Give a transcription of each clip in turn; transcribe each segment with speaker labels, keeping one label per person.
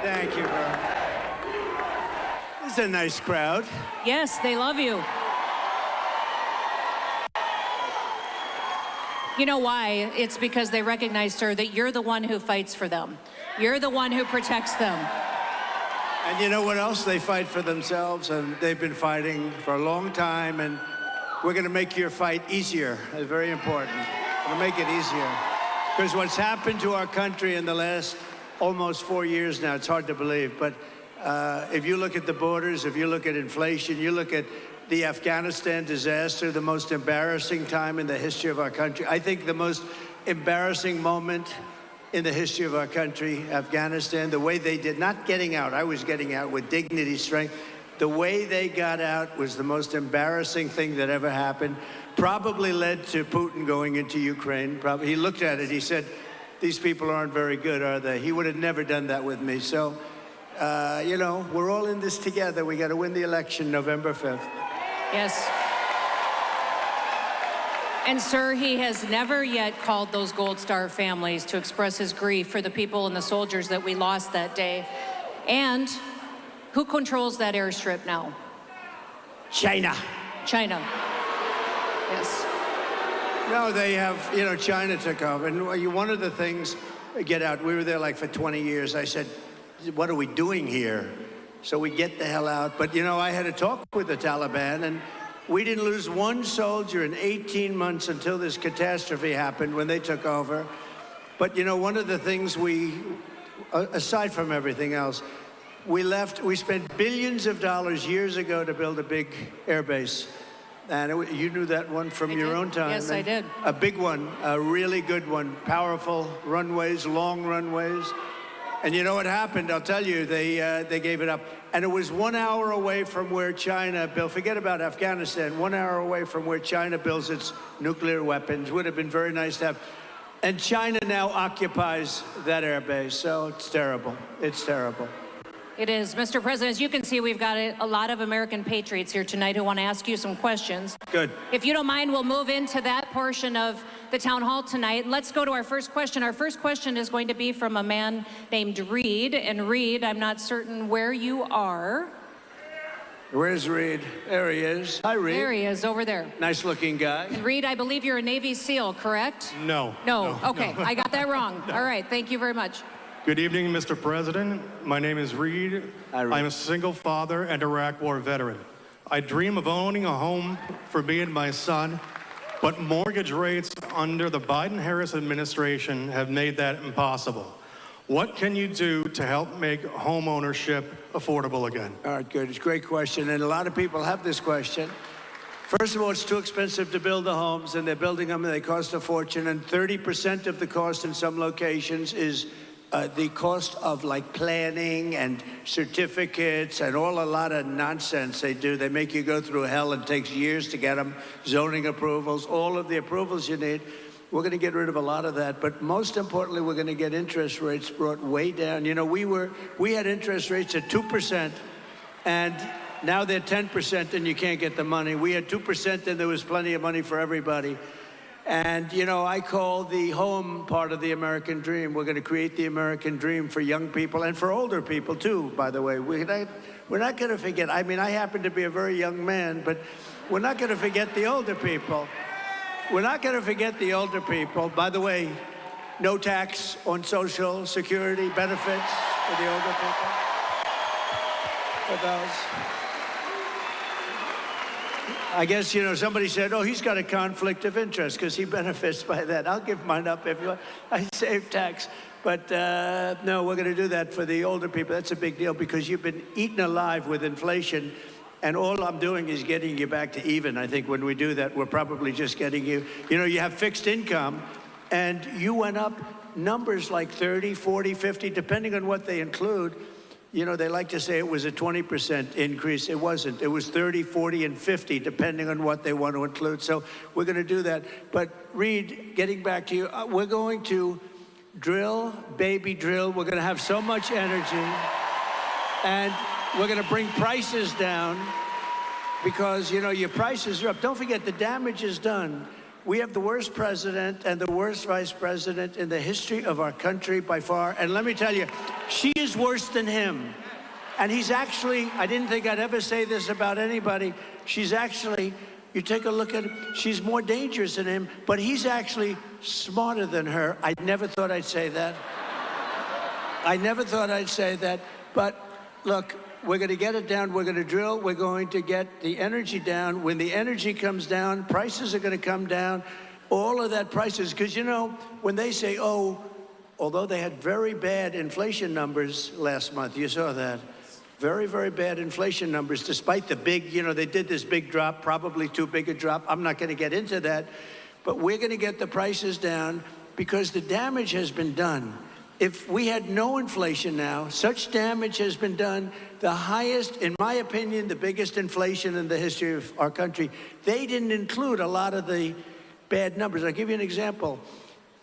Speaker 1: Thank you, bro. This is a nice crowd.
Speaker 2: Yes, they love you. You know why? It's because they recognize, sir, that you're the one who fights for them. You're the one who protects them.
Speaker 1: And you know what else? They fight for themselves, and they've been fighting for a long time, and we're going to make your fight easier. It's very important. We'll make it easier. Because what's happened to our country in the last almost 4 years now, it's hard to believe, but if you look at the borders, if you look at inflation, you look at the Afghanistan disaster, the most embarrassing time in the history of our country. I think the most embarrassing moment in the history of our country, Afghanistan, the way they did, not getting out, I was getting out with dignity, strength. The way they got out was the most embarrassing thing that ever happened. Probably led to Putin going into Ukraine. Probably, he looked at it, he said, these people aren't very good, are they? He would have never done that with me. So, you know, we're all in this together. We got to win the election November 5th.
Speaker 2: Yes. And, sir, he has never yet called those Gold Star families to express his grief for the people and the soldiers that we lost that day. And who controls that airstrip now?
Speaker 1: China.
Speaker 2: China. Yes.
Speaker 1: No, they have, you know, China took over. And one of the things, get out, we were there like for 20 years. I said, what are we doing here? So we get the hell out. But, you know, I had a talk with the Taliban, and we didn't lose one soldier in 18 months until this catastrophe happened when they took over. But, you know, one of the things aside from everything else, we spent billions of dollars years ago to build a big air base. And you knew that one from your own time.
Speaker 2: Yes, I did.
Speaker 1: A big one, a really good one, powerful runways, long runways. And you know what happened? I'll tell you, they gave it up. And it was 1 hour away from where China built, forget about Afghanistan, 1 hour away from where China builds its nuclear weapons. Would have been very nice to have. And China now occupies that air base. So it's terrible. It's terrible.
Speaker 2: It is. Mr. President, as you can see, we've got a lot of American patriots here tonight who want to ask you some questions.
Speaker 1: Good.
Speaker 2: If you don't mind, we'll move into that portion of the town hall tonight. Let's go to our first question. Our first question is going to be from a man named Reed. And Reed, I'm not certain where you are.
Speaker 1: Where's Reed? There he is. Hi, Reed.
Speaker 2: There he is, over there.
Speaker 1: Nice looking guy.
Speaker 2: And Reed, I believe you're a Navy SEAL, correct?
Speaker 3: No.
Speaker 2: No. Okay, I got that wrong.
Speaker 3: No.
Speaker 2: All right, thank you very much.
Speaker 3: Good evening, Mr. President. My name is Reed.
Speaker 1: Hi, Reed.
Speaker 3: I'm a single father and Iraq War veteran. I dream of owning a home for me and my son, but mortgage rates under the Biden-Harris administration have made that impossible. What can you do to help make home ownership affordable again?
Speaker 1: All right, good. It's a great question, and a lot of people have this question. First of all, it's too expensive to build the homes, and they're building them, and they cost a fortune, and 30% of the cost in some locations is the cost of like planning and certificates and a lot of nonsense they do. They make you go through hell. It takes years to get them, zoning approvals, all of the approvals you need. We're going to get rid of a lot of that. But most importantly, we're going to get interest rates brought way down. You know, we had interest rates at 2%, and now they're 10% and you can't get the money. We had 2% and there was plenty of money for everybody. And, you know, I call the home part of the American dream. We're going to create the American dream for young people and for older people, too, by the way. We're not going to forget. I mean, I happen to be a very young man, but we're not going to forget the older people. We're not going to forget the older people. By the way, no tax on Social Security benefits for the older people. For those. I guess, you know, somebody said, oh, he's got a conflict of interest because he benefits by that. I'll give mine up if you want. I save tax. But no, we're going to do that for the older people. That's a big deal because you've been eaten alive with inflation. And all I'm doing is getting you back to even. I think when we do that, we're probably just getting you, you know, you have fixed income and you went up numbers like 30, 40, 50, depending on what they include. You know, they like to say it was a 20% increase. It wasn't. It was 30, 40, and 50, depending on what they want to include. So we're going to do that. But Reed, getting back to you, we're going to drill, baby drill. We're going to have so much energy. And we're going to bring prices down because, you know, your prices are up. Don't forget, the damage is done. We have the worst president and the worst vice president in the history of our country by far. And let me tell you, she is worse than him. And he's actually, I didn't think I'd ever say this about anybody. She's actually, you take a look at her, she's more dangerous than him, but he's actually smarter than her. I never thought I'd say that. I never thought I'd say that. But look, we're going to get it down. We're going to drill. We're going to get the energy down. When the energy comes down, prices are going to come down. All of that prices, because, you know, when they say, oh, although they had very bad inflation numbers last month, you saw that. Very, very bad inflation numbers, despite the big, you know, they did this big drop, probably too big a drop. I'm not going to get into that. But we're going to get the prices down because the damage has been done. If we had no inflation now, such damage has been done. The highest, in my opinion, the biggest inflation in the history of our country. They didn't include a lot of the bad numbers. I'll give you an example.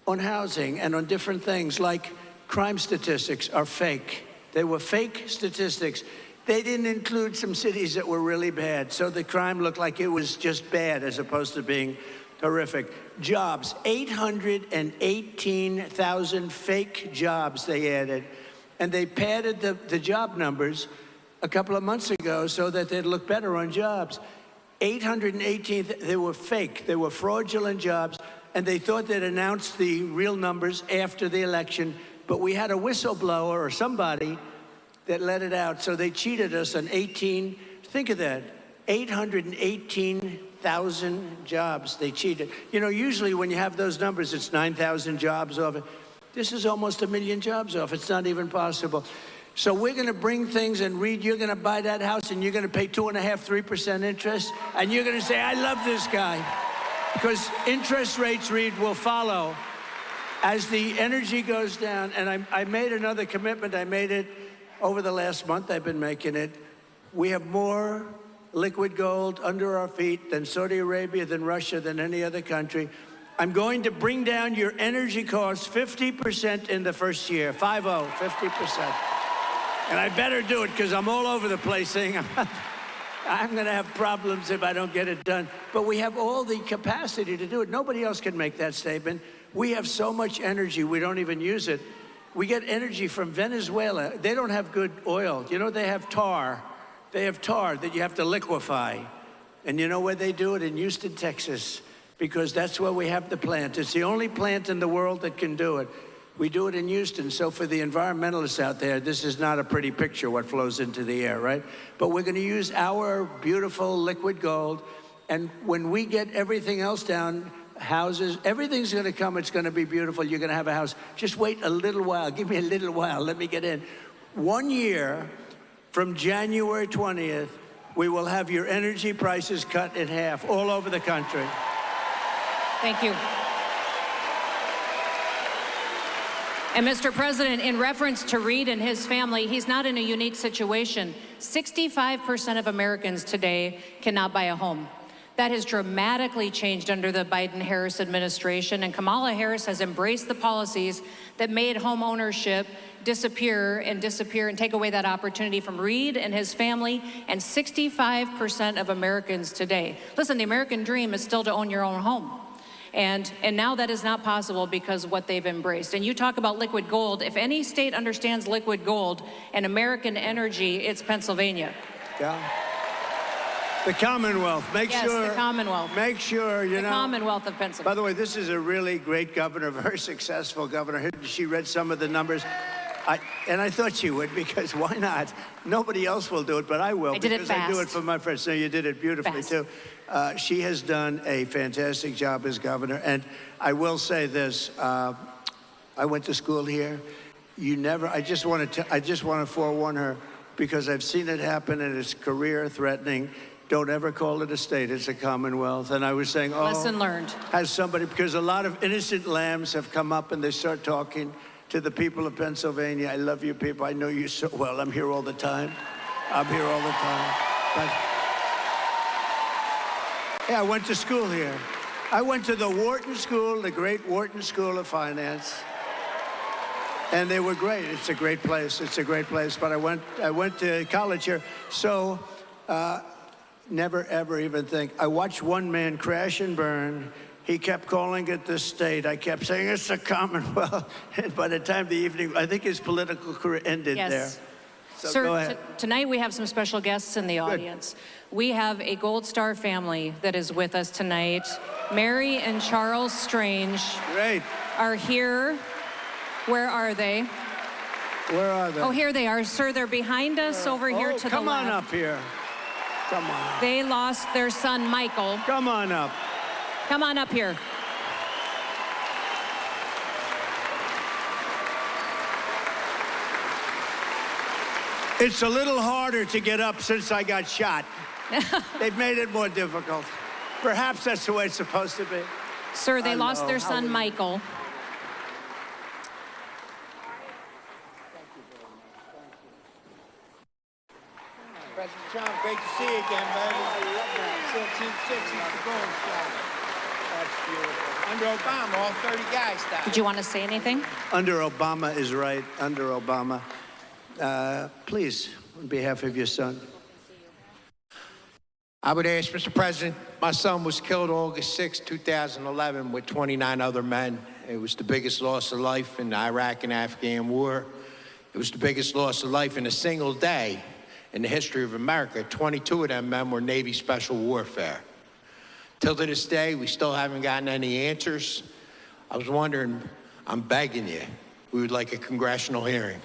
Speaker 1: On housing and on different things, like crime statistics are fake. They were fake statistics. They didn't include some cities that were really bad. So the crime looked like it was just bad as opposed to being horrific. Jobs, 818,000 fake jobs they added. And they padded the job numbers a couple of months ago so that they'd look better on jobs. 818, they were fake. They were fraudulent jobs. And they thought they'd announce the real numbers after the election. But we had a whistleblower or somebody that let it out. So they cheated us on 18, think of that, 818,000 jobs they cheated. You know, usually when you have those numbers, it's 9,000 jobs off it. This is almost 1 million jobs off. It's not even possible. So we're going to bring things and Reed, you're going to buy that house and you're going to pay 2.5%, 3% interest. And you're going to say, I love this guy. Because interest rates, Reed, will follow as the energy goes down. And I made another commitment. I made it over the last month. I've been making it. We have more liquid gold under our feet than Saudi Arabia, than Russia, than any other country. I'm going to bring down your energy costs 50% in the first year. 50%. And I better do it because I'm all over the place saying I'm going to have problems if I don't get it done. But we have all the capacity to do it. Nobody else can make that statement. We have so much energy, we don't even use it. We get energy from Venezuela. They don't have good oil. You know, they have tar. They have tar that you have to liquefy. And you know where they do it? In Houston, Texas, because that's where we have the plant. It's the only plant in the world that can do it. We do it in Houston. So for the environmentalists out there, this is not a pretty picture, what flows into the air, right? But we're going to use our beautiful liquid gold. And when we get everything else down, houses, everything's going to come. It's going to be beautiful. You're going to have a house. Just wait a little while. Give me a little while. Let me get in. 1 year from January 20th, we will have your energy prices cut in half all over the country.
Speaker 2: Thank you. And Mr. President, in reference to Reed and his family, he's not in a unique situation. 65% of Americans today cannot buy a home. That has dramatically changed under the Biden-Harris administration, and Kamala Harris has embraced the policies that made home ownership disappear and take away that opportunity from Reed and his family and 65% of Americans today. Listen, the American dream is still to own your own home. And now that is not possible because of what they've embraced. And you talk about liquid gold. If any state understands liquid gold and American energy, it's Pennsylvania.
Speaker 1: Yeah. The Commonwealth.
Speaker 2: Yes, the Commonwealth.
Speaker 1: Make sure, you know.
Speaker 2: The Commonwealth of Pennsylvania.
Speaker 1: By the way, this is a really great governor, very successful governor. She read some of the numbers. And I thought she would, because why not? Nobody else will do it, but I will.
Speaker 2: I did it
Speaker 1: because
Speaker 2: fast.
Speaker 1: I do it for my friends. So you did it beautifully,
Speaker 2: Fast.
Speaker 1: too. She has done a fantastic job as governor. And I will say this. I went to school here. I just want to forewarn her, because I've seen it happen and it's career threatening. Don't ever call it a state. It's a Commonwealth. And I was saying, oh.
Speaker 2: Lesson learned.
Speaker 1: Has somebody, because a lot of innocent lambs have come up and they start talking to the people of Pennsylvania. I love you people. I know you so well. I'm here all the time. I'm here all the time. But yeah, I went to school here. I went to the Wharton School, the great Wharton School of Finance. And they were great. It's a great place. It's a great place. But I went to college here. So never, ever even think. I watched one man crash and burn He kept calling it the state. I kept saying it's the Commonwealth. And by the time the evening, I think his political career ended there. So
Speaker 2: Sir,
Speaker 1: go ahead.
Speaker 2: Tonight we have some special guests in the audience. We have a Gold Star family that is with us tonight. Mary and Charles Strange are here. Where are they?
Speaker 1: Where are they?
Speaker 2: Oh, here they are. Sir, they're behind us over here to the left.
Speaker 1: Come on up here. Come on.
Speaker 2: They lost their son, Michael.
Speaker 1: Come on up.
Speaker 2: Come on up here.
Speaker 1: It's a little harder to get up since I got shot. They've made it more difficult. Perhaps that's the way it's supposed to be.
Speaker 2: Sir, they lost their son, Michael.
Speaker 4: President Trump, great to see you again, baby. Still Team 6 is the gold star. That's beautiful. Under Obama, all 30 guys died.
Speaker 2: Did you want to say anything?
Speaker 1: Under Obama is right. Under Obama. Please, on behalf of your son.
Speaker 4: I would ask, Mr. President, my son was killed August 6, 2011 with 29 other men. It was the biggest loss of life in the Iraq and Afghan war. It was the biggest loss of life in a single day in the history of America. 22 of them men were Navy Special Warfare. Till to this day, we still haven't gotten any answers. I was wondering, I'm begging you, we would like a congressional hearing.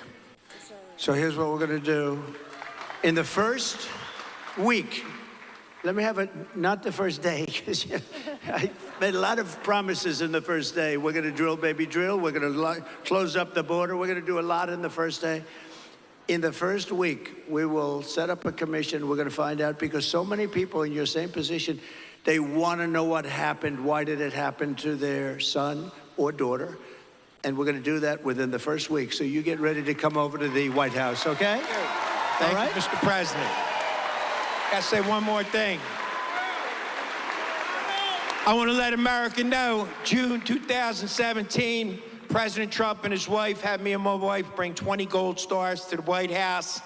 Speaker 1: So here's what we're going to do. In the first week, let me have it, not the first day, because I made a lot of promises in the first day. We're going to drill, baby, drill. We're going to close up the border. We're going to do a lot in the first day. In the first week, we will set up a commission. We're going to find out, because so many people in your same position, they want to know what happened. Why did it happen to their son or daughter? And we're going to do that within the first week. So you get ready to come over to the White House, okay?
Speaker 4: Thank you, Mr. President. Got to say one more thing. I want to let America know, June 2017, President Trump and his wife had me and my wife bring 20 gold stars to the White House.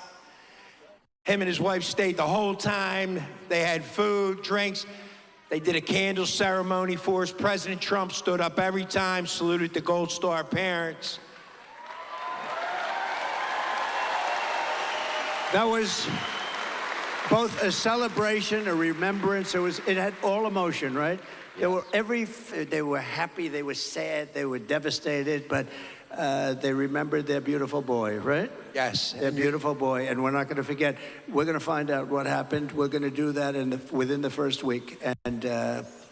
Speaker 4: Him and his wife stayed the whole time. They had food, drinks. They did a candle ceremony for us. President Trump stood up every time, saluted the Gold Star parents.
Speaker 1: That was both a celebration, a remembrance. It had all emotion, right? Yes. They were happy, they were sad, they were devastated, but they remembered their beautiful boy, right?
Speaker 4: Yes.
Speaker 1: Their beautiful boy, and we're not going to forget. We're going to find out what happened. We're going to do that within the first week, and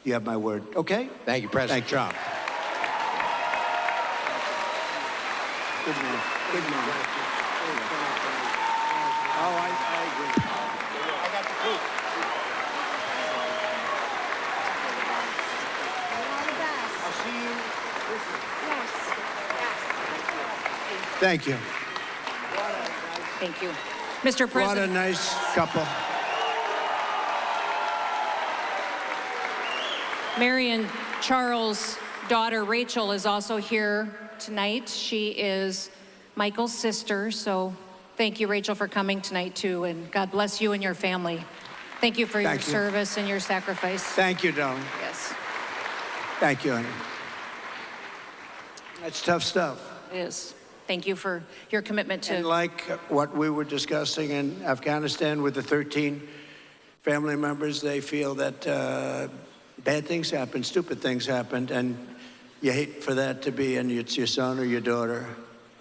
Speaker 1: you have my word, okay?
Speaker 4: Thank you, President Trump.
Speaker 1: Good man. Good man. Oh, I agree.
Speaker 4: I got the proof. I'll see you.
Speaker 1: Thank you.
Speaker 2: Thank you. Mr. President.
Speaker 1: What a nice couple.
Speaker 2: Mary and Charles' daughter, Rachel, is also here tonight. She is Michael's sister, so thank you, Rachel, for coming tonight, too, and God bless you and your family. Thank you for your service and your sacrifice.
Speaker 1: Thank you, Noem.
Speaker 2: Yes.
Speaker 1: Thank you, honey. That's tough stuff.
Speaker 2: It is. Thank you for your commitment to...
Speaker 1: And like what we were discussing in Afghanistan with the 13 family members, they feel that bad things happened, stupid things happened, and you hate for that to be, and it's your son or your daughter.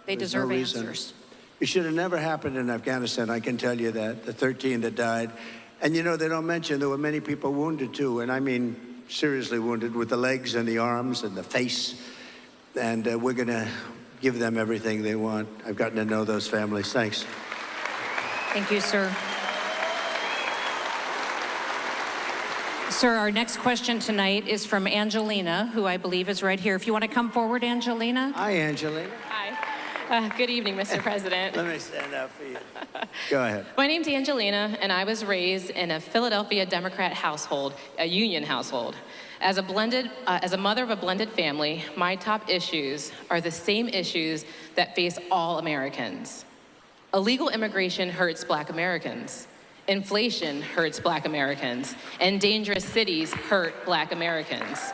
Speaker 2: They deserve answers.
Speaker 1: It should have never happened in Afghanistan, I can tell you that, the 13 that died. And you know, they don't mention there were many people wounded too, and I mean seriously wounded with the legs and the arms and the face. And we're going to give them everything they want. I've gotten to know those families. Thanks.
Speaker 2: Thank you, sir. Sir, our next question tonight is from Angelina, who I believe is right here. If you want to come forward, Angelina.
Speaker 1: Hi, Angelina.
Speaker 5: Hi. Good evening, Mr. President.
Speaker 1: Let me stand up for you. Go ahead.
Speaker 5: My name's Angelina, and I was raised in a Philadelphia Democrat household, a union household. As a mother of a blended family, my top issues are the same issues that face all Americans. Illegal immigration hurts Black Americans. Inflation hurts Black Americans. And dangerous cities hurt Black Americans.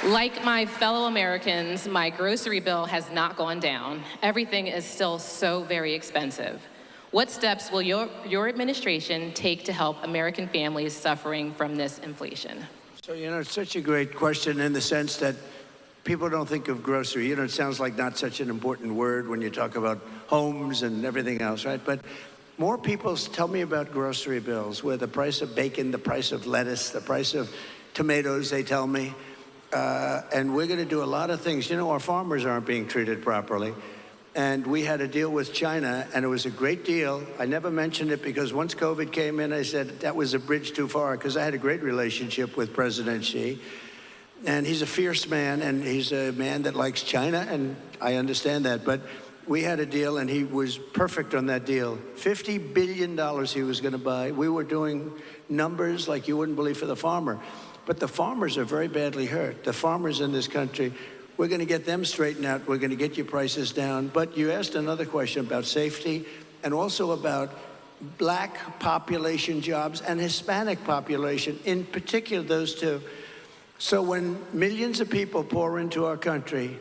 Speaker 5: Like my fellow Americans, my grocery bill has not gone down. Everything is still so very expensive. What steps will your administration take to help American families suffering from this inflation?
Speaker 1: So, it's such a great question in the sense that people don't think of grocery. It sounds like not such an important word when you talk about homes and everything else, right? But more people tell me about grocery bills, where the price of bacon, the price of lettuce, the price of tomatoes, they tell me. And we're going to do a lot of things. Our farmers aren't being treated properly. And we had a deal with China, and it was a great deal. I never mentioned it because once COVID came in, I said that was a bridge too far, because I had a great relationship with President Xi. And he's a fierce man, and he's a man that likes China, and I understand that. But we had a deal, and he was perfect on that deal. $50 billion he was going to buy. We were doing numbers like you wouldn't believe for the farmer. But the farmers are very badly hurt. The farmers in this country, we're going to get them straightened out. We're going to get your prices down. But you asked another question about safety and also about black population jobs and Hispanic population, in particular those two. So when millions of people pour into our country,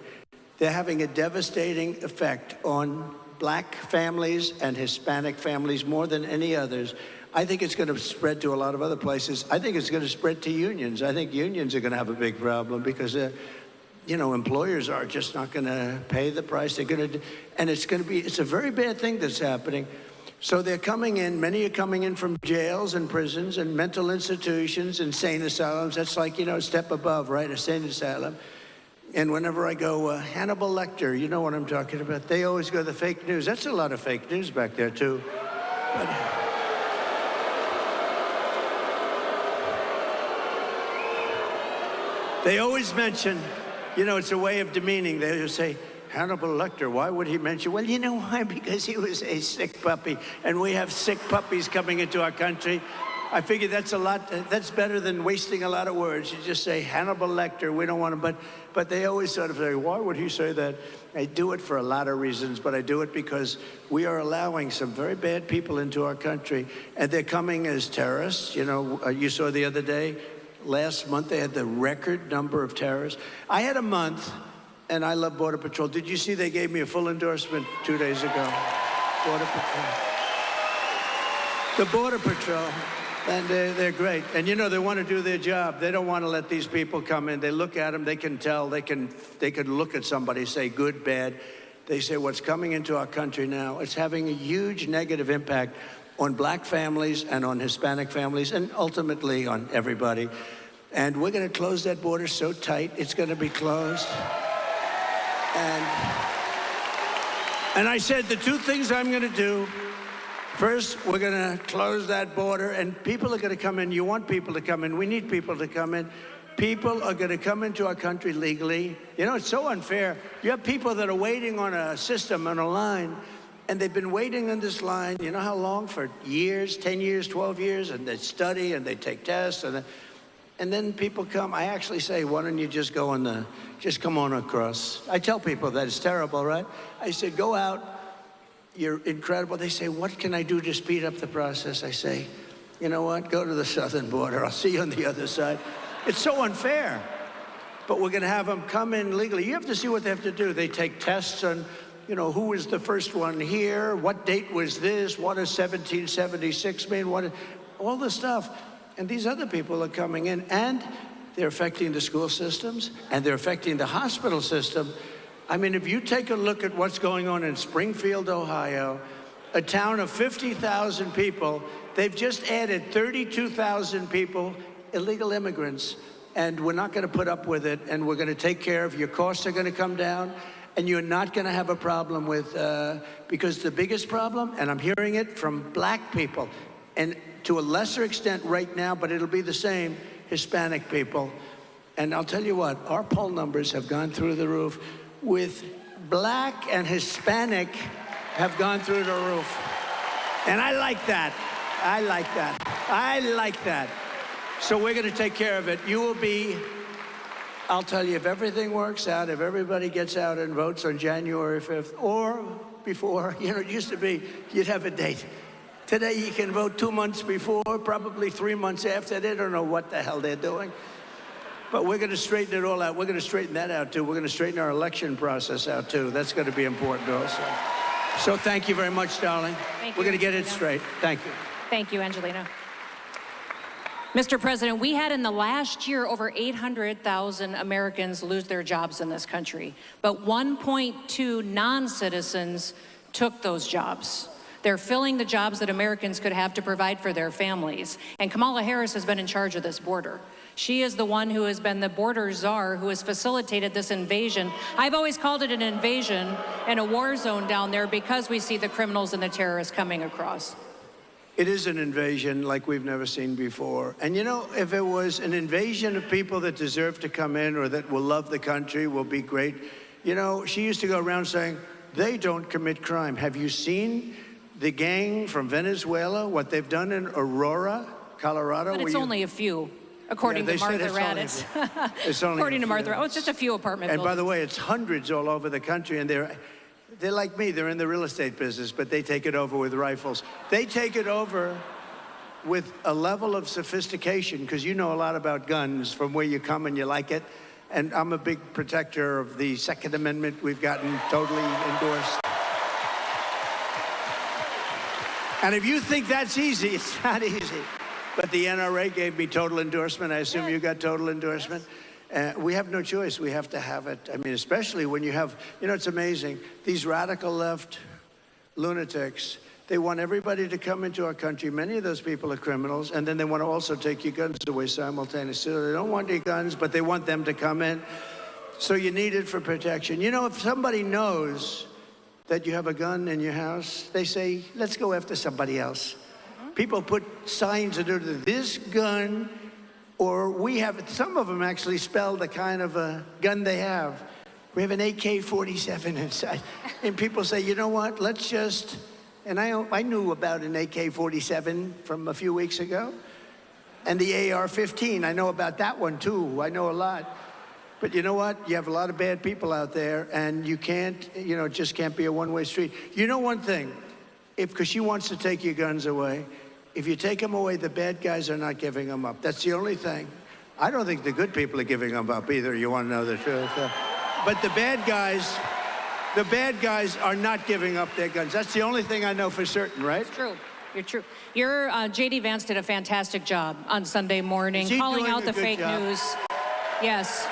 Speaker 1: they're having a devastating effect on black families and Hispanic families more than any others. I think it's going to spread to a lot of other places. I think it's going to spread to unions. I think unions are going to have a big problem because, employers are just not going to pay the price. They're going to, and it's a very bad thing that's happening. So they're coming in, many are coming in from jails and prisons and mental institutions, insane asylums. That's like, a step above, right? A insane asylum. And whenever I go, Hannibal Lecter, you know what I'm talking about. They always go the fake news. That's a lot of fake news back there, too. But, they always mention, it's a way of demeaning. They just say, Hannibal Lecter, why would he mention? Well, you know why? Because he was a sick puppy, and we have sick puppies coming into our country. I figure that's better than wasting a lot of words. You just say Hannibal Lecter, we don't want him, but they always sort of say, why would he say that? I do it for a lot of reasons, but I do it because we are allowing some very bad people into our country, and they're coming as terrorists. You saw the other day, last month, they had the record number of terrorists. I had a month, and I love Border Patrol. Did you see they gave me a full endorsement 2 days ago? Border Patrol. The Border Patrol, and they're great. And they want to do their job. They don't want to let these people come in. They look at them, they can tell, they can look at somebody, say good, bad. They say what's coming into our country now, it's having a huge negative impact on black families and on Hispanic families and ultimately on everybody. And we're going to close that border so tight, it's going to be closed. And I said the two things I'm going to do. First, we're going to close that border, and people are going to come in. You want people to come in. We need people to come in. People are going to come into our country legally. It's so unfair. You have people that are waiting on a system, on a line, and they've been waiting on this line, you know how long? For years, 10 years, 12 years, and they study and they take tests, and then people come. I actually say, why don't you just come on across? I tell people that it's terrible, right? I said, go out, you're incredible. They say, what can I do to speed up the process? I say, you know what, go to the southern border. I'll see you on the other side. It's so unfair, but we're gonna have them come in legally. You have to see what they have to do. They take tests on, who was the first one here? What date was this? What does 1776 mean? All the stuff. And these other people are coming in, and they're affecting the school systems, and they're affecting the hospital system. I mean, if you take a look at what's going on in Springfield, Ohio, a town of 50,000 people, they've just added 32,000 people, illegal immigrants, and we're not going to put up with it, and we're going to take care of your costs are going to come down. And you're not going to have a problem with, because the biggest problem, and I'm hearing it from black people, and to a lesser extent right now, but it'll be the same, Hispanic people. And I'll tell you what, our poll numbers have gone through the roof. With black and Hispanic have gone through the roof. And I like that. I like that. I like that. So we're going to take care of it. You will be, I'll tell you, if everything works out, if everybody gets out and votes on January 5th or before, it used to be you'd have a date. Today you can vote 2 months before, probably 3 months after. They don't know what the hell they're doing. But we're going to straighten it all out. We're going to straighten that out, too. We're going to straighten our election process out, too. That's going to be important also. So thank you very much, darling.
Speaker 2: Thank
Speaker 1: We're
Speaker 2: you,
Speaker 1: going to get it
Speaker 2: Angelina.
Speaker 1: straight. Thank you.
Speaker 2: Thank you, Angelina. Mr. President, we had in the last year over 800,000 Americans lose their jobs in this country, but 1.2 non-citizens took those jobs. They're filling the jobs that Americans could have to provide for their families. And Kamala Harris has been in charge of this border. She is the one who has been the border czar, who has facilitated this invasion. I've always called it an invasion and a war zone down there because we see the criminals and the terrorists coming across.
Speaker 1: It is an invasion like we've never seen before. And you know, if it was an invasion of people that deserve to come in or that will love the country, will be great. You know, she used to go around saying, they don't commit crime. Have you seen the gang from Venezuela, what they've done in Aurora, Colorado?
Speaker 2: But it's only a few, according to Martha Raddatz. According to Martha, it's just a few apartment buildings.
Speaker 1: And by the way, it's hundreds all over the country, and they're like me, they're in the real estate business, but they take it over with rifles. They take it over with a level of sophistication, because you know a lot about guns from where you come and you like it. And I'm a big protector of the Second Amendment. We've gotten totally endorsed. And if you think that's easy, it's not easy. But the NRA gave me total endorsement. I assume you got total endorsement. We have no choice. We have to have it. I mean, especially when you have, you know, it's amazing. These radical left lunatics, they want everybody to come into our country. Many of those people are criminals. And then they want to also take your guns away simultaneously. So they don't want your guns, but they want them to come in. So you need it for protection. You know, if somebody knows that you have a gun in your house, they say, let's go after somebody else. People put signs under this gun, or we have, some of them actually spell the kind of a gun they have. We have an AK-47 inside. And people say, you know what, let's just, and I knew about an AK-47 from a few weeks ago. And the AR-15, I know about that one too. I know a lot. But you know what? You have a lot of bad people out there, and you can't, you know, it just can't be a one-way street. You know one thing, because she wants to take your guns away, if you take them away, the bad guys are not giving them up. That's the only thing. I don't think the good people are giving them up either, you want to know the truth. But the bad guys are not giving up their guns. That's the only thing I know for certain, right?
Speaker 2: It's true. You're true. Your J.D. Vance did a fantastic job on Sunday morning, calling out the fake news. Yes.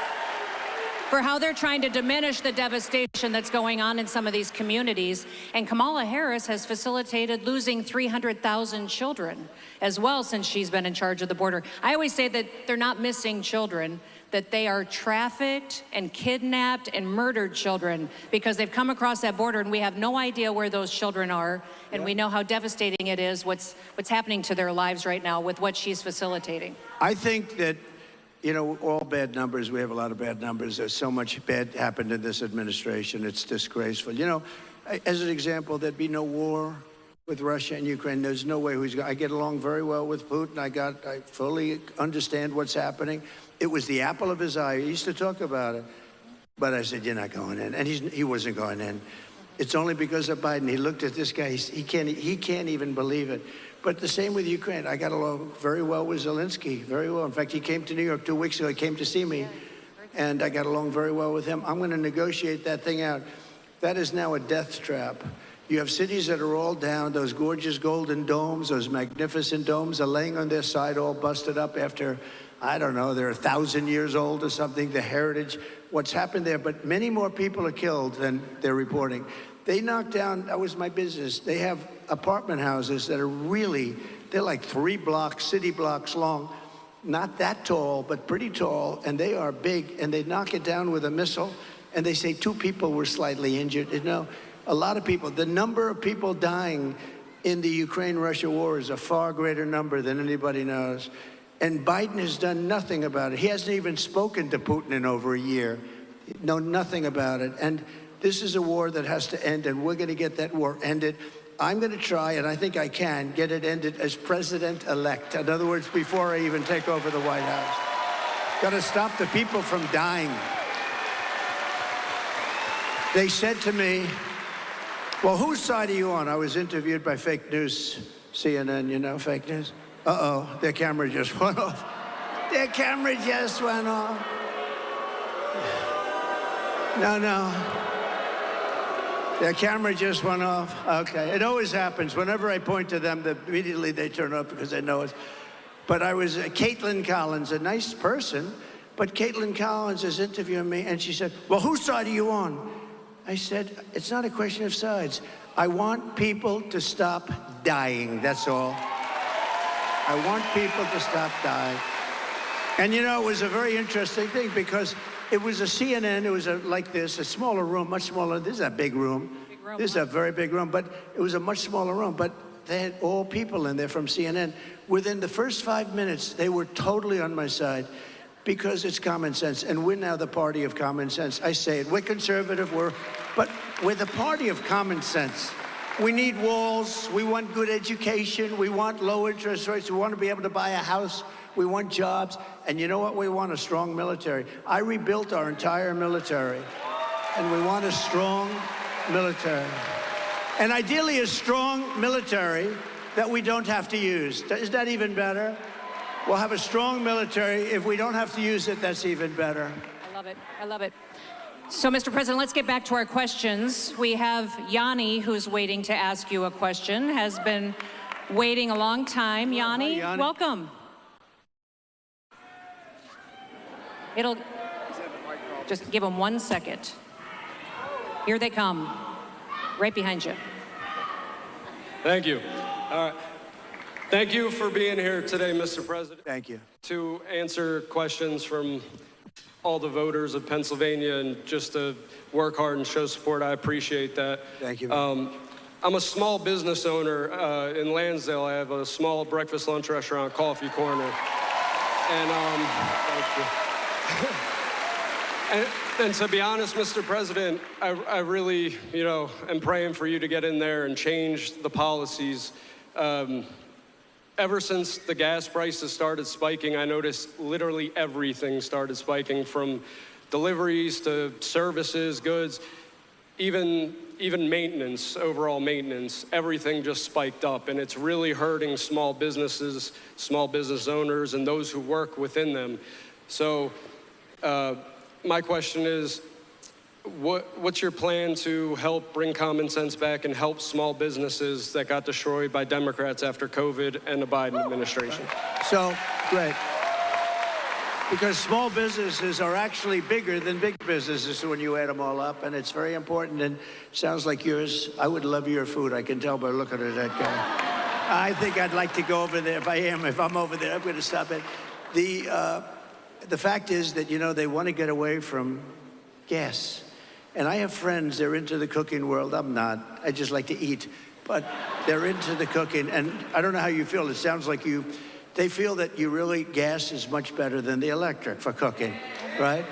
Speaker 2: For how they're trying to diminish the devastation that's going on in some of these communities. And Kamala Harris has facilitated losing 300,000 children as well since she's been in charge of the border. I always say that they're not missing children, that they are trafficked and kidnapped and murdered children because they've come across that border and we have no idea where those children are. And we know how devastating it is, what's happening to their lives right now with what she's facilitating.
Speaker 1: I think that, you know, all bad numbers, we have a lot of bad numbers. There's so much bad happened in this administration. It's disgraceful. You know, as an example, there'd be no war with Russia and Ukraine. There's no way I get along very well with Putin. I fully understand what's happening. It was the apple of his eye. He used to talk about it. But I said, you're not going in. And he wasn't going in. It's only because of Biden. He looked at this guy. He can't even believe it. But the same with Ukraine. I got along very well with Zelensky, very well. In fact, he came to New York 2 weeks ago. He came to see me, and I got along very well with him. I'm going to negotiate that thing out. That is now a death trap. You have cities that are all down. Those gorgeous golden domes, those magnificent domes are laying on their side, all busted up after, I don't know, they're 1,000 years old or something, the heritage, what's happened there. But many more people are killed than they're reporting. They knocked down, that was my business. They have apartment houses that are really, they're like 3 blocks, city blocks long. Not that tall, but pretty tall, and they are big, and they knock it down with a missile, and they say 2 people were slightly injured. You know, a lot of people, the number of people dying in the Ukraine-Russia war is a far greater number than anybody knows. And Biden has done nothing about it. He hasn't even spoken to Putin in over a year. No, nothing about it. And this is a war that has to end, and we're going to get that war ended. I'm going to try, and I think I can, get it ended as president-elect. In other words, before I even take over the White House. Got to stop the people from dying. They said to me, well, whose side are you on? I was interviewed by fake news, CNN, you know, fake news. Uh-oh, their camera just went off. Their camera just went off. No. Their camera just went off. Okay. It always happens. Whenever I point to them, immediately they turn up because they know it. But I was Caitlin Collins, a nice person, but Caitlin Collins is interviewing me, and she said, well, whose side are you on? I said, it's not a question of sides. I want people to stop dying, that's all. I want people to stop dying. And you know, it was a very interesting thing because it was a CNN, it was like this, a smaller room, much smaller. This is a big room. This is a very big room, but it was a much smaller room. But they had all people in there from CNN. Within the first 5 minutes, they were totally on my side because it's common sense. And we're now the party of common sense. I say it, we're conservative, but we're the party of common sense. We need walls, we want good education, we want low interest rates, we want to be able to buy a house, we want jobs, and you know what we want? A strong military. I rebuilt our entire military, and we want a strong military. And ideally a strong military that we don't have to use. Is that even better? We'll have a strong military. If we don't have to use it, that's even better.
Speaker 2: I love it. I love it. So, Mr. President, let's get back to our questions. We have Yanni, who's waiting to ask you a question, has been waiting a long time. Yanni,
Speaker 1: Yanni.
Speaker 2: welcome. Just give them 1 second. Here they come, right behind you.
Speaker 6: Thank you. Thank you for being here today, Mr. President.
Speaker 1: Thank you.
Speaker 6: To answer questions from all the voters of Pennsylvania and just to work hard and show support. I appreciate that.
Speaker 1: Thank you.
Speaker 6: I'm a small business owner in Lansdale. I have a small breakfast lunch restaurant, Coffee Corner. And thank you. And to be honest, Mr. President, I really, am praying for you to get in there and change the policies. Ever since the gas prices started spiking, I noticed literally everything started spiking, from deliveries to services, goods, even maintenance, overall maintenance. Everything just spiked up, and it's really hurting small businesses, small business owners, and those who work within them. So my question is, what's your plan to help bring common sense back and help small businesses that got destroyed by Democrats after COVID and the Biden administration?
Speaker 1: So, great. Because small businesses are actually bigger than big businesses when you add them all up, and it's very important. And sounds like yours. I would love your food. I can tell by looking at that guy. I think I'd like to go over there. If I'm over there, I'm going to stop it. The fact is that, they want to get away from gas. And I have friends, they're into the cooking world. I'm not. I just like to eat. But they're into the cooking. And I don't know how you feel. It sounds like they feel that gas is much better than the electric for cooking, right?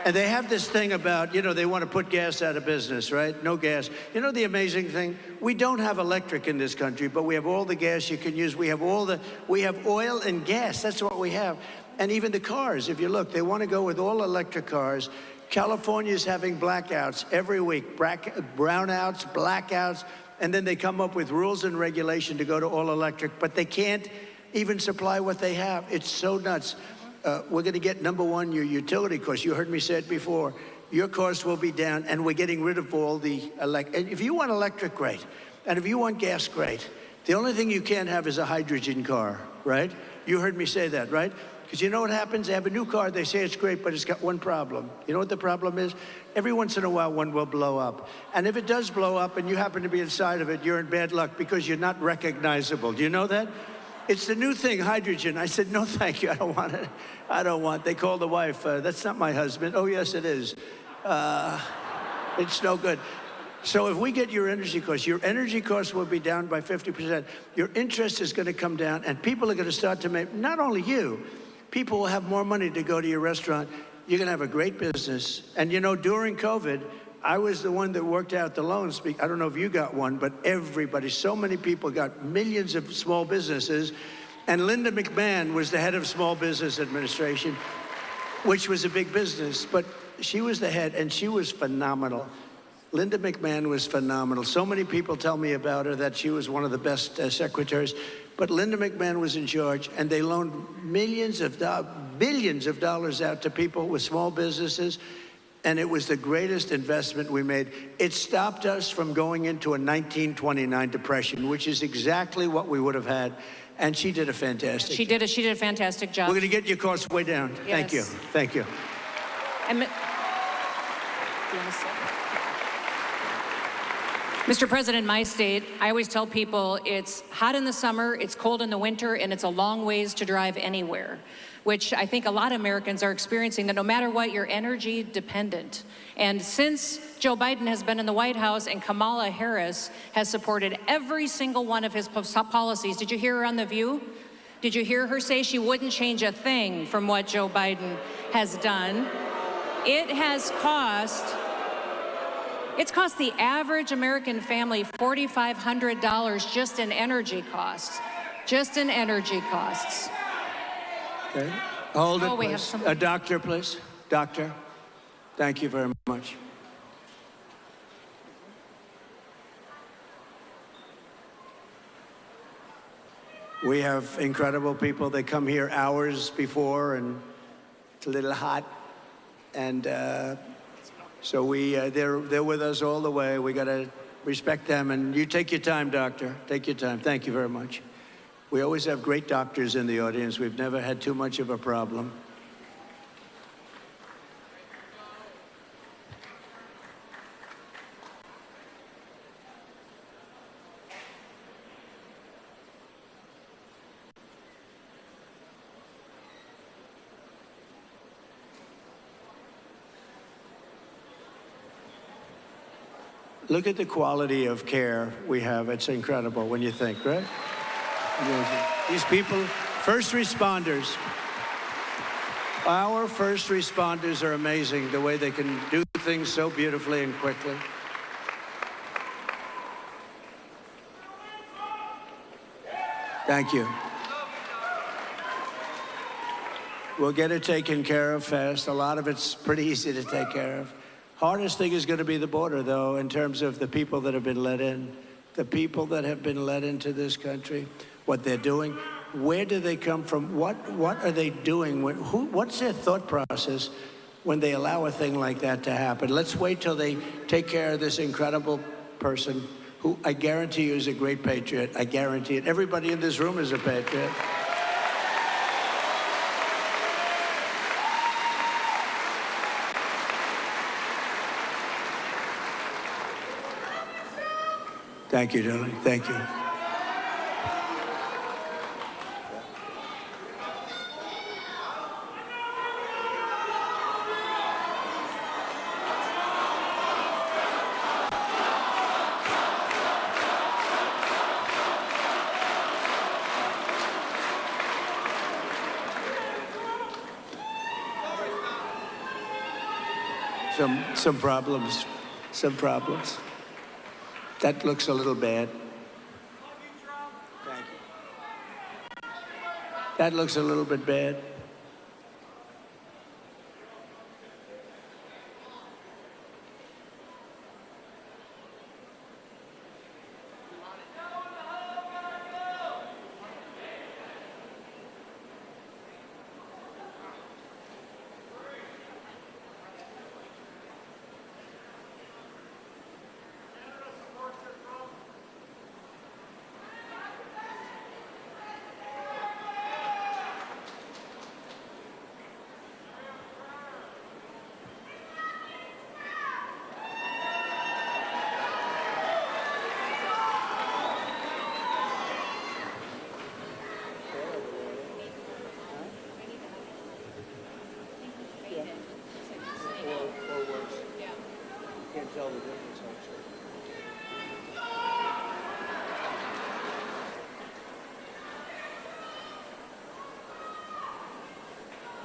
Speaker 1: And they have this thing about, they want to put gas out of business, right? No gas. The amazing thing? We don't have electric in this country, but we have all the gas you can use. We have oil and gas. That's what we have. And even the cars, if you look, they want to go with all electric cars. California's having blackouts every week, brownouts, blackouts, and then they come up with rules and regulation to go to all electric, but they can't even supply what they have. It's so nuts. We're going to get, number one, your utility costs. You heard me say it before. Your costs will be down, and we're getting rid of all the electric. If you want electric, great. And if you want gas, great. The only thing you can't have is a hydrogen car, right? You heard me say that, right? Because you know what happens? They have a new car, they say it's great, but it's got one problem. You know what the problem is? Every once in a while, one will blow up. And if it does blow up and you happen to be inside of it, you're in bad luck because you're not recognizable. Do you know that? It's the new thing, hydrogen. I said, no, thank you, I don't want it. I don't want. They called the wife, that's not my husband. Oh, yes, it is. It's no good. So if we get your energy costs will be down by 50%. Your interest is going to come down, and people are going to start to make, not only you, people will have more money to go to your restaurant. You're going to have a great business. And during COVID, I was the one that worked out the loans. I don't know if you got one, but everybody, so many people got millions of small businesses. And Linda McMahon was the head of Small Business Administration, which was a big business. But she was the head, and she was phenomenal. Linda McMahon was phenomenal. So many people tell me about her that she was one of the best secretaries. But Linda McMahon was in charge, and they loaned billions of dollars out to people with small businesses, and it was the greatest investment we made. It stopped us from going into a 1929 depression, which is exactly what we would have had. And she did a fantastic job.
Speaker 2: She did a fantastic job.
Speaker 1: We're going to get your costs way down.
Speaker 2: Yes.
Speaker 1: Thank you. Thank you.
Speaker 2: And, Mr. President, my state, I always tell people it's hot in the summer, it's cold in the winter, and it's a long ways to drive anywhere, which I think a lot of Americans are experiencing, that no matter what, you're energy dependent. And since Joe Biden has been in the White House and Kamala Harris has supported every single one of his policies, did you hear her on The View? Did you hear her say she wouldn't change a thing from what Joe Biden has done? It's cost the average American family $4,500 just in energy costs. Just in energy costs.
Speaker 1: Okay. Hold it,
Speaker 2: Oh, we have
Speaker 1: please.
Speaker 2: some-
Speaker 1: A doctor, please. Doctor, thank you very much. We have incredible people. They come here hours before, and it's a little hot. And so they're with us all the way. We got to respect them. And you take your time, doctor. Take your time. Thank you very much. We always have great doctors in the audience. We've never had too much of a problem. Look at the quality of care we have. It's incredible when you think, right? Amazing. These people, first responders. Our first responders are amazing, the way they can do things so beautifully and quickly. Thank you. We'll get it taken care of fast. A lot of it's pretty easy to take care of. Hardest thing is going to be the border, though, in terms of the people that have been let in. The people that have been let into this country, what they're doing, where do they come from, what are they doing, what's their thought process when they allow a thing like that to happen? Let's wait till they take care of this incredible person who I guarantee you is a great patriot. I guarantee it. Everybody in this room is a patriot. Thank you, darling. Thank you. Some problems. Some problems. That looks a little bad. Thank you. That looks a little bit bad.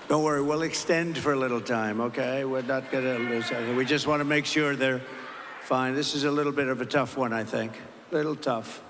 Speaker 1: Don't worry, we'll extend for a little time, okay? We're not going to lose anything. We just want to make sure they're fine. This is a little bit of a tough one, I think. A little tough.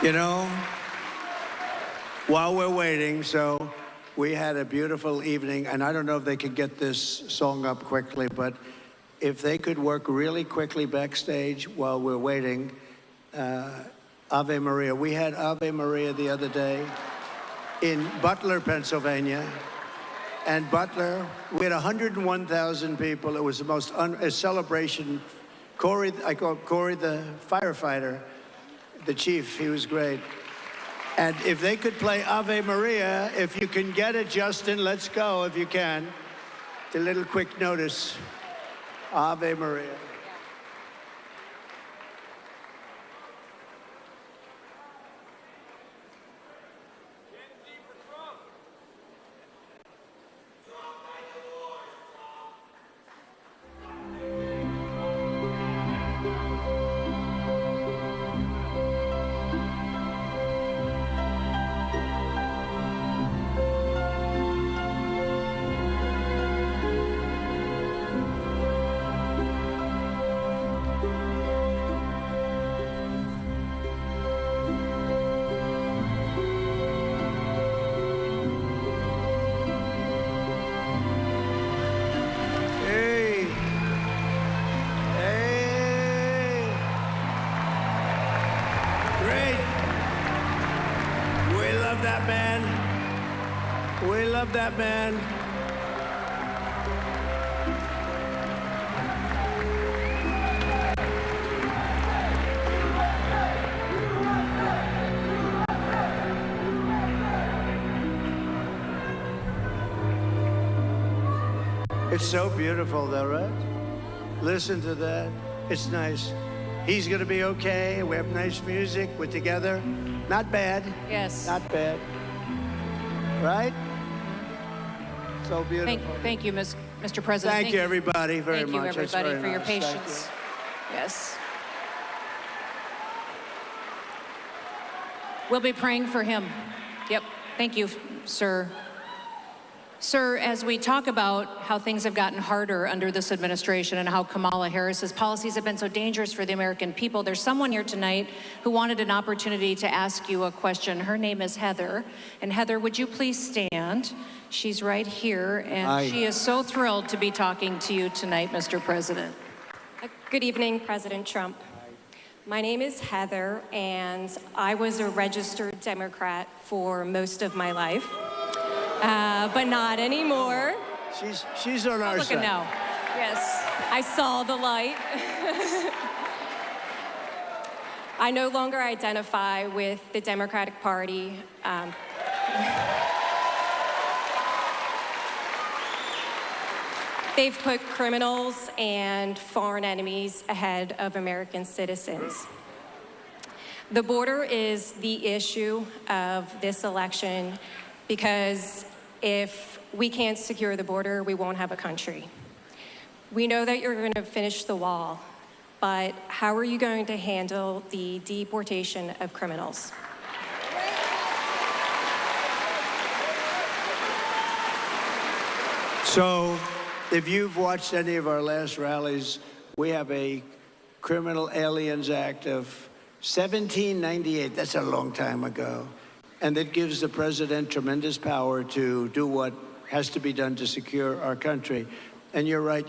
Speaker 1: You know, while we're waiting, so we had a beautiful evening, and I don't know if they could get this song up quickly, but if they could work really quickly backstage while we're waiting, Ave Maria. We had Ave Maria the other day in Butler, Pennsylvania. And Butler, we had 101,000 people. It was the most a celebration. Corey, I call Corey the firefighter, the chief. He was great. And if they could play Ave Maria, if you can get it, Justin, let's go if you can. A little quick notice. Ave Maria. That man. It's so beautiful though, right? Listen to that. It's nice. He's gonna be okay. We have nice music. We're together. Not bad.
Speaker 2: Yes.
Speaker 1: Not bad. Right? So beautiful.
Speaker 2: Thank you, Mr. President.
Speaker 1: Thank you, everybody, very much.
Speaker 2: Thank you, everybody, for your
Speaker 1: nice.
Speaker 2: patience. Yes. We'll be praying for him. Yep. Thank you, sir. Sir, as we talk about how things have gotten harder under this administration and how Kamala Harris's policies have been so dangerous for the American people, there's someone here tonight who wanted an opportunity to ask you a question. Her name is Heather. And Heather, would you please stand? She's right here, and she is so thrilled to be talking to you tonight, Mr. President.
Speaker 7: Good evening, President Trump. My name is Heather, and I was a registered Democrat for most of my life. But not anymore.
Speaker 1: She's on our side.
Speaker 2: Now. Yes.
Speaker 7: I saw the light. I no longer identify with the Democratic Party. They've put criminals and foreign enemies ahead of American citizens. The border is the issue of this election because if we can't secure the border, we won't have a country. We know that you're going to finish the wall, but how are you going to handle the deportation of criminals?
Speaker 1: So, if you've watched any of our last rallies, we have a Criminal Aliens Act of 1798. That's a long time ago. And that gives the president tremendous power to do what has to be done to secure our country. And you're right,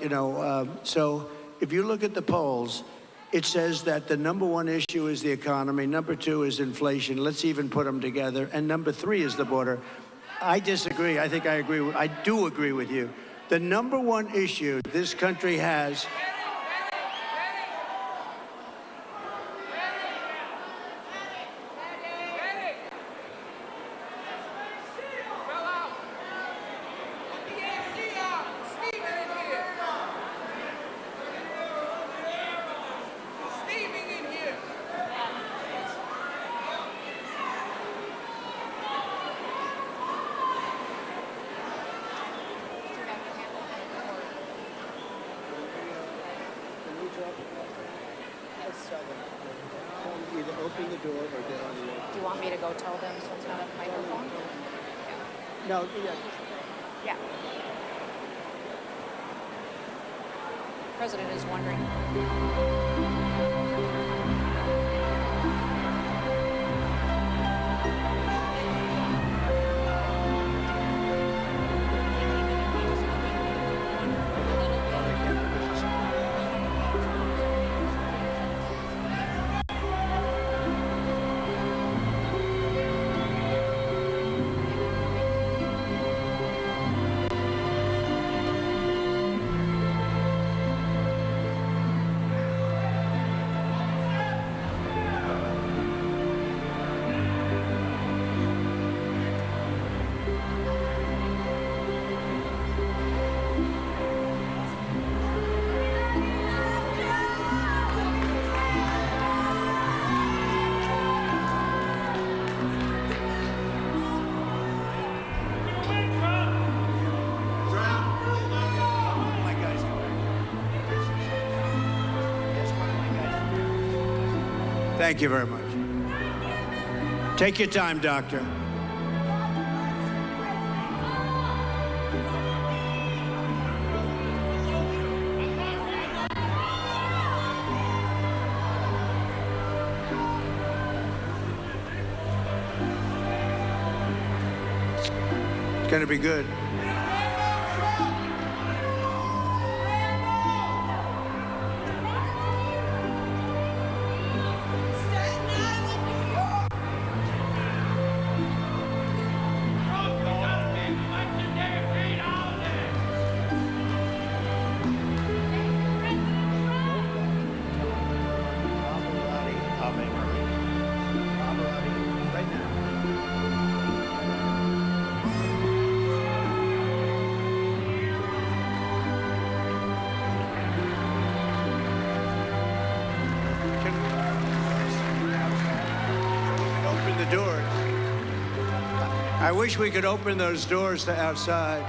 Speaker 1: so if you look at the polls, it says that the number one issue is the economy, number two is inflation, let's even put them together, and number three is the border. I disagree. I think I do agree with you. The number one issue this country has open the door or get on the way.
Speaker 2: Do you want me to go tell them so it's not a microphone?
Speaker 1: No, yeah.
Speaker 2: Yeah. President is wondering.
Speaker 1: Thank you very much. Take your time, doctor. It's going to be good. I wish we could open those doors to outside.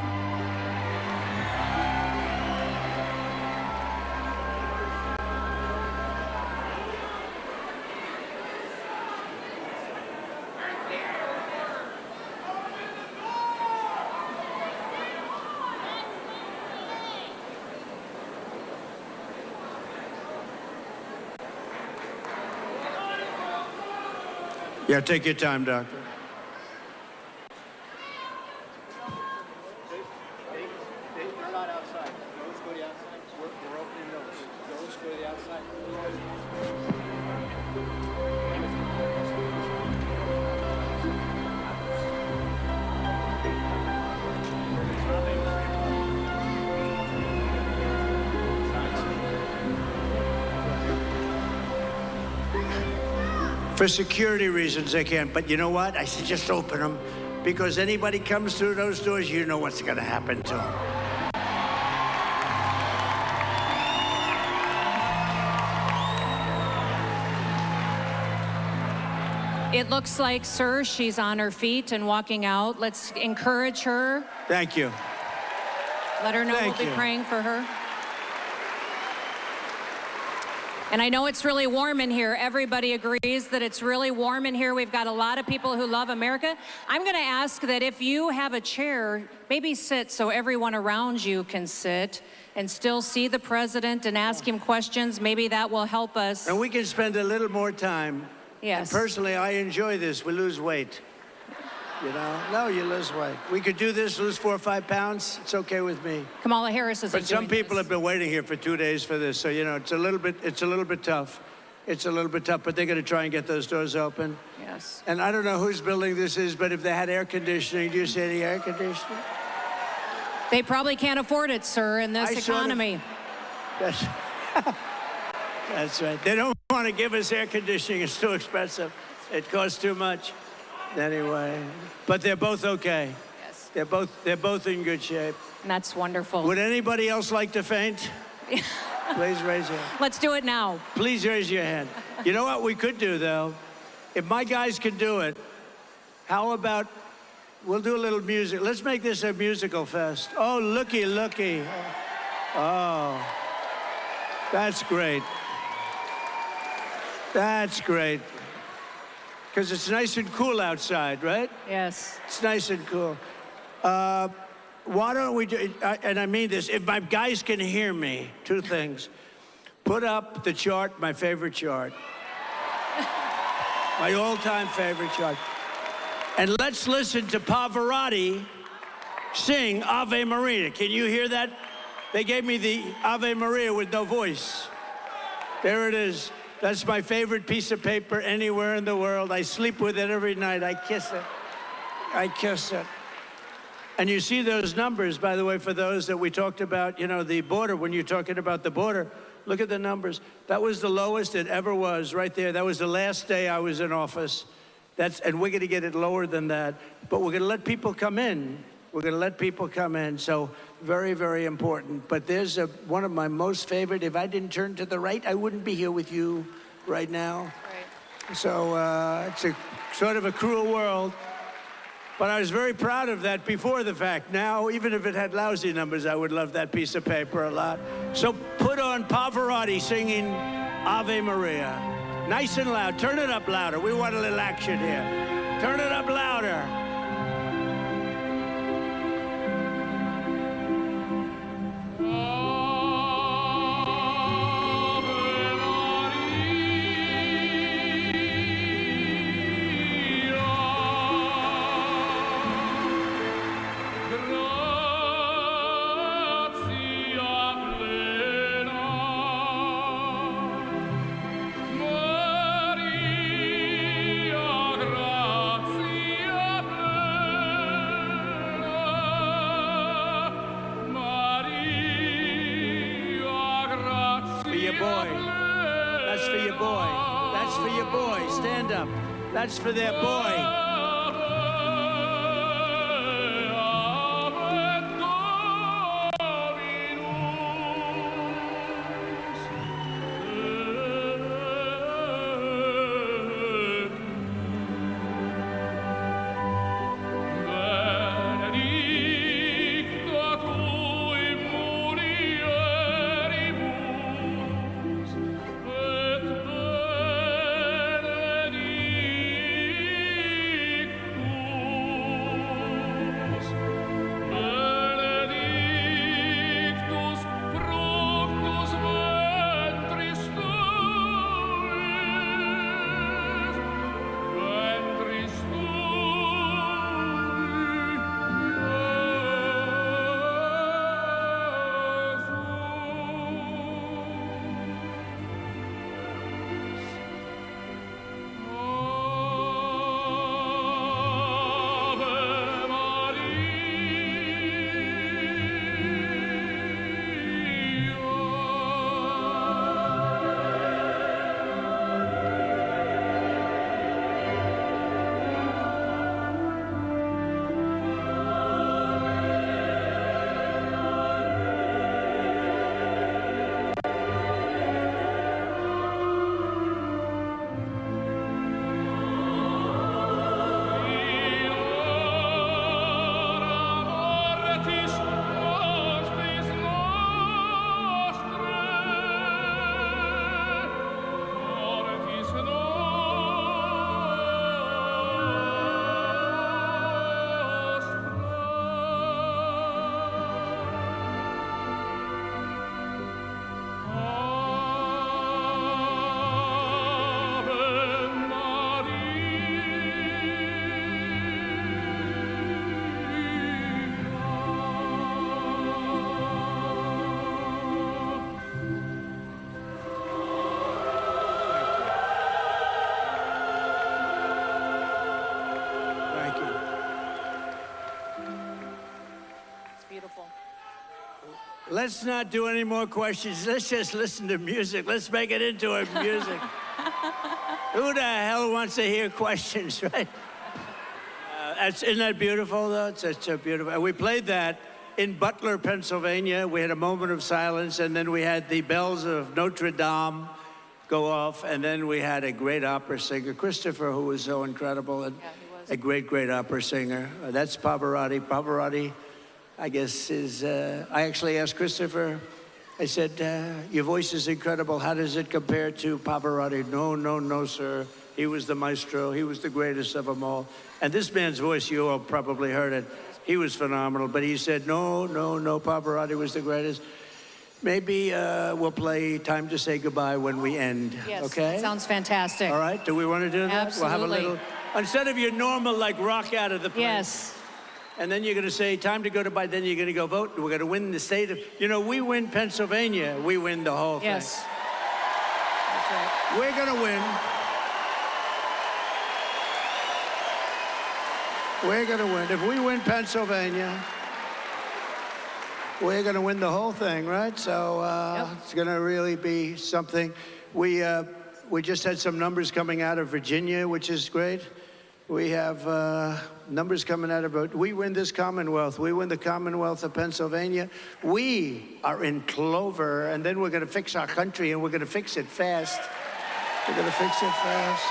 Speaker 1: Yeah, take your time, doctor. They're not outside. Those go to the outside. We're opening those. Those go to the outside. For security reasons, they can't. But you know what? I said just open them, because anybody comes through those doors, you know what's going to happen to them.
Speaker 2: It looks like, sir, she's on her feet and walking out. Let's encourage her.
Speaker 1: Thank you.
Speaker 2: Let her know
Speaker 1: Thank
Speaker 2: we'll be
Speaker 1: you.
Speaker 2: praying for her. And I know it's really warm in here. Everybody agrees that it's really warm in here. We've got a lot of people who love America. I'm going to ask that if you have a chair, maybe sit so everyone around you can sit and still see the president and ask him questions. Maybe that will help us.
Speaker 1: And we can spend a little more time.
Speaker 2: Yes.
Speaker 1: And personally, I enjoy this. We lose weight. You know? No, you lose weight. We could do this, lose 4 or 5 pounds. It's okay with me.
Speaker 2: Kamala Harris is.
Speaker 1: But some people have been waiting here for 2 days for this, so you know it's a little bit tough. It's a little bit tough, but they're going to try and get those doors open.
Speaker 2: Yes.
Speaker 1: And I don't know whose building this is, but if they had air conditioning, do you see any air conditioning?
Speaker 2: They probably can't afford it, sir, in this economy.
Speaker 1: That's right. They don't want to give us air conditioning. It's too expensive. It costs too much. Anyway, but they're both okay.
Speaker 2: Yes.
Speaker 1: They're both in good shape.
Speaker 2: And that's wonderful.
Speaker 1: Would anybody else like to faint? Please raise your hand.
Speaker 2: Let's do it now.
Speaker 1: Please raise your hand. You know what we could do, though? If my guys can do it, how about we'll do a little music. Let's make this a musical fest. Oh, looky, looky. Oh, that's great. That's great. Because it's nice and cool outside, right?
Speaker 2: Yes.
Speaker 1: It's nice and cool. Why don't we do, and I mean this, if my guys can hear me, 2 things. Put up the chart, my favorite chart. My all-time favorite chart. And let's listen to Pavarotti sing Ave Maria. Can you hear that? They gave me the Ave Maria with no voice. There it is. That's my favorite piece of paper anywhere in the world. I sleep with it every night. I kiss it. I kiss it. And you see those numbers, by the way, for those that we talked about, you know, the border, when you're talking about the border, look at the numbers. That was the lowest it ever was right there. That was the last day I was in office. And we're going to get it lower than that. But we're going to let people come in. We're going to let people come in. So very, very important. But there's one of my most favorite. If I didn't turn to the right, I wouldn't be here with you right now. Right. So it's a sort of a cruel world. But I was very proud of that before the fact. Now, even if it had lousy numbers, I would love that piece of paper a lot. So put on Pavarotti singing Ave Maria. Nice and loud. Turn it up louder. We want a little action here. Turn it up louder. That's for their boy. Let's not do any more questions. Let's just listen to music. Let's make it into a music. Who the hell wants to hear questions, right? Isn't that beautiful, though? It's so beautiful. And we played that in Butler, Pennsylvania. We had a moment of silence, and then we had the bells of Notre Dame go off, and then we had a great opera singer, Christopher, who was so incredible, and a great, great opera singer. That's Pavarotti. Pavarotti, I guess, is, I actually asked Christopher, I said, your voice is incredible. How does it compare to Pavarotti? No, no, no, sir. He was the maestro. He was the greatest of them all. And this man's voice, you all probably heard it. He was phenomenal. But he said, no, no, no, Pavarotti was the greatest. Maybe we'll play Time to Say Goodbye when we end.
Speaker 2: Yes,
Speaker 1: okay?
Speaker 2: Sounds fantastic.
Speaker 1: All right, do we want to do that?
Speaker 2: Absolutely.
Speaker 1: We'll have a little, instead of your normal, like, rock out of the place.
Speaker 2: Yes.
Speaker 1: And then you're going to say, time to go to bed, then you're going to go vote. We're going to win the state of, you know, we win Pennsylvania, we win the whole thing.
Speaker 2: Yes. That's right.
Speaker 1: We're going to win. We're going to win. If we win Pennsylvania, we're going to win the whole thing, right? So It's going to really be something. We just had some numbers coming out of Virginia, which is great. We have numbers coming out of, we win this Commonwealth. We win the Commonwealth of Pennsylvania. We are in clover, and then we're going to fix our country, and we're going to fix it fast. We're going to fix it fast.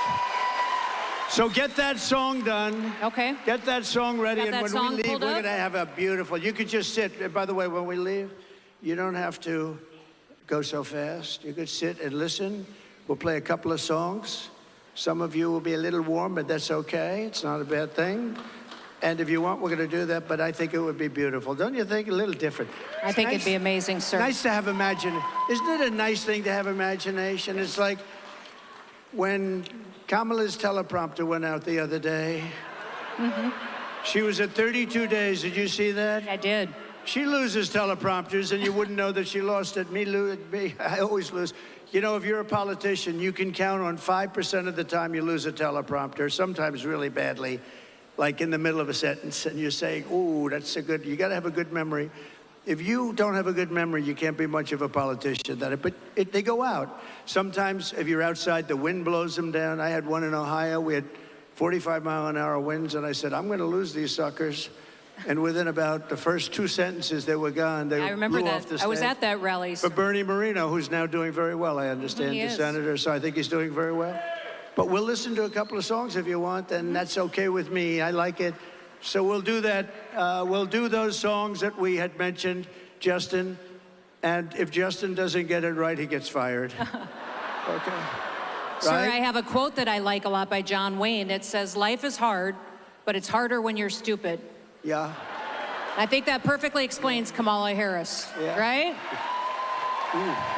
Speaker 1: So get that song done.
Speaker 2: Okay.
Speaker 1: Get that song ready,
Speaker 2: Got
Speaker 1: and
Speaker 2: that
Speaker 1: when
Speaker 2: song
Speaker 1: we leave,
Speaker 2: pulled
Speaker 1: we're
Speaker 2: up?
Speaker 1: going to have a beautiful, you could just sit. And by the way, when we leave, you don't have to go so fast. You could sit and listen. We'll play a couple of songs. Some of you will be a little warm, but that's okay. It's not a bad thing. And if you want, we're going to do that, but I think it would be beautiful. Don't you think? A little different.
Speaker 2: I think it'd be amazing, sir.
Speaker 1: Nice to have imagination. Isn't it a nice thing to have imagination? It's like when Kamala's teleprompter went out the other day. She was at 32 days. Did you see that?
Speaker 2: I did.
Speaker 1: She loses teleprompters, and you wouldn't know that she lost it. Me, I always lose. You know, if you're a politician, you can count on 5% of the time you lose a teleprompter, sometimes really badly, like in the middle of a sentence, and you're saying, ooh, that's a good, you got to have a good memory. If you don't have a good memory, you can't be much of a politician. They go out. Sometimes, if you're outside, the wind blows them down. I had one in Ohio. We had 45-mile-an-hour winds, and I said, I'm going to lose these suckers. And within about the first 2 sentences, they were gone. They
Speaker 2: I remember
Speaker 1: blew
Speaker 2: that.
Speaker 1: off the
Speaker 2: I was
Speaker 1: stage.
Speaker 2: at that rally.
Speaker 1: For Bernie Moreno, who's now doing very well, I understand,
Speaker 2: He
Speaker 1: the
Speaker 2: is.
Speaker 1: senator, so I think he's doing very well. But we'll listen to a couple of songs if you want, and that's okay with me. I like it. So we'll do that. We'll do those songs that we had mentioned, Justin. And if Justin doesn't get it right, he gets fired. Okay.
Speaker 2: Sir,
Speaker 1: Right?
Speaker 2: I have a quote that I like a lot by John Wayne. It says, life is hard, but it's harder when you're stupid.
Speaker 1: Yeah.
Speaker 2: I think that perfectly explains Kamala Harris,
Speaker 1: Yeah.
Speaker 2: right?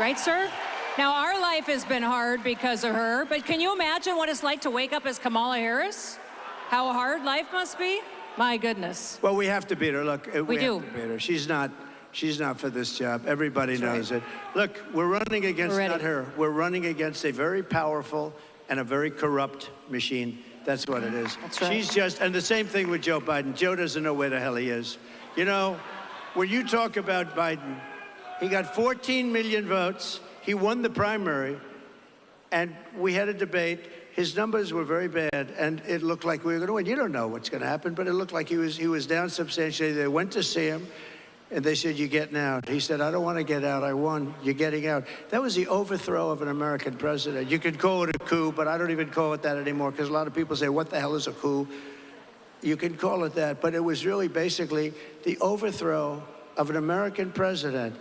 Speaker 2: Right, sir? Now, our life has been hard because of her, but can you imagine what it's like to wake up as Kamala Harris? How hard life must be? My goodness.
Speaker 1: Well, we have to beat her. Look, we
Speaker 2: do.
Speaker 1: have to beat her. She's not for this job. Everybody knows it. Look, we're running against not her. We're running against a very powerful and a very corrupt machine. That's what it is.
Speaker 2: That's right.
Speaker 1: She's just, and the same thing with Joe Biden. Joe doesn't know where the hell he is. You know, when you talk about Biden, he got 14 million votes. He won the primary, and we had a debate. His numbers were very bad, and it looked like we were going to win. You don't know what's going to happen, but it looked like he was down substantially. They went to see him, and they said, "You're getting out." He said, "I don't want to get out. I won. You're getting out." That was the overthrow of an American president. You could call it a coup, but I don't even call it that anymore, because a lot of people say, "What the hell is a coup?" You can call it that, but it was really basically the overthrow of an American president.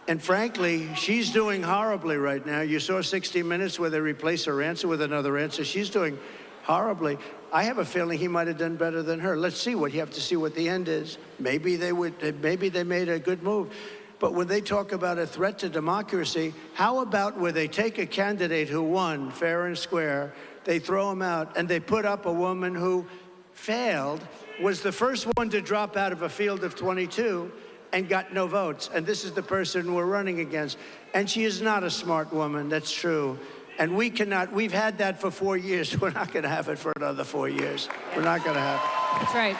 Speaker 1: And frankly, she's doing horribly right now. You saw 60 Minutes where they replace her answer with another answer. She's doing horribly. I have a feeling he might have done better than her. Let's see what you have to see what the end is. Maybe they made a good move. But when they talk about a threat to democracy, how about where they take a candidate who won fair and square, they throw him out, and they put up a woman who failed, was the first one to drop out of a field of 22, and got no votes. And this is the person we're running against. And she is not a smart woman, that's true. And we've had that for 4 years. We're not gonna have it for another 4 years. We're not gonna have it.
Speaker 2: That's right.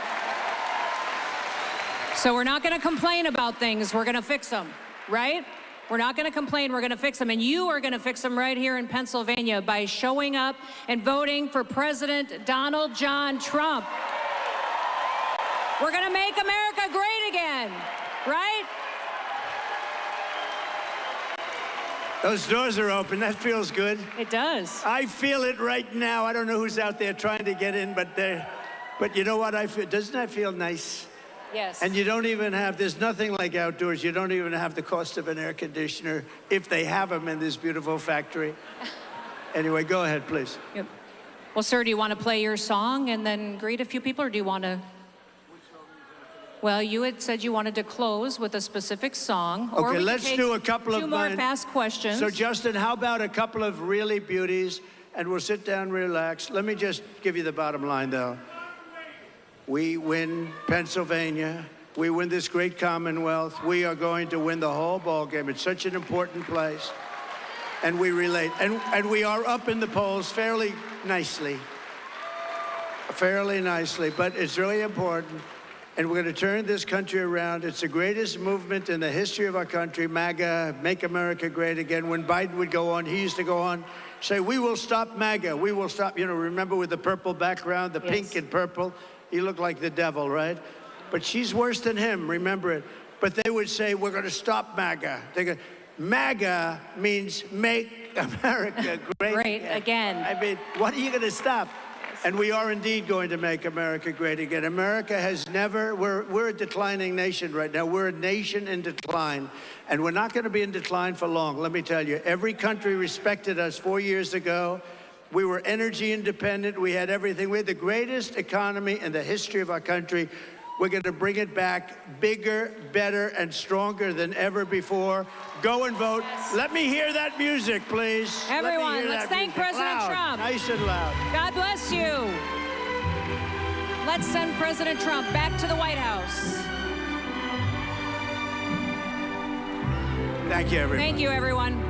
Speaker 2: So we're not going to complain about things. We're going to fix them, right? We're not going to complain. We're going to fix them. And you are going to fix them right here in Pennsylvania by showing up and voting for President Donald John Trump. We're going to make America great again, right?
Speaker 1: Those doors are open. That feels good.
Speaker 2: It does.
Speaker 1: I feel it right now. I don't know who's out there trying to get in, but you know what I feel? Doesn't that feel nice?
Speaker 2: Yes.
Speaker 1: And you don't even have, there's nothing like outdoors. You don't even have the cost of an air conditioner if they have them in this beautiful factory. Anyway, go ahead, please.
Speaker 2: Yep. Well, sir, do you want to play your song and then greet a few people, or do you want to? Well, you had said you wanted to close with a specific song. Or
Speaker 1: Okay,
Speaker 2: we
Speaker 1: let's
Speaker 2: can take
Speaker 1: do a couple of
Speaker 2: two more
Speaker 1: mine.
Speaker 2: fast questions.
Speaker 1: So, Justin, how about a couple of really beauties, and we'll sit down, relax. Let me just give you the bottom line, though. We win Pennsylvania. We win this great Commonwealth. We are going to win the whole ball game. It's such an important place. And we relate. And we are up in the polls fairly nicely. Fairly nicely. But it's really important. And we're going to turn this country around. It's the greatest movement in the history of our country, MAGA, Make America Great Again. When Biden would go on, he used to go on, say, we will stop MAGA. We will stop, you know, remember with the purple background, the pink and purple? He looked like the devil, right? But she's worse than him, remember it. But they would say, we're going to stop MAGA. They go, MAGA means Make America Great
Speaker 2: Great again.
Speaker 1: I mean, what are you going to stop? And we are indeed going to make America great again. America has never, we're a declining nation right now. We're a nation in decline. And we're not going to be in decline for long, let me tell you. Every country respected us 4 years ago. We were energy independent. We had everything. We had the greatest economy in the history of our country. We're going to bring it back bigger, better, and stronger than ever before. Go and vote. Let me hear that music, please.
Speaker 2: Everyone, let's thank President Trump.
Speaker 1: Nice and loud.
Speaker 2: God bless you. Let's send President Trump back to the White House.
Speaker 1: Thank you, everyone.
Speaker 2: Thank you, everyone.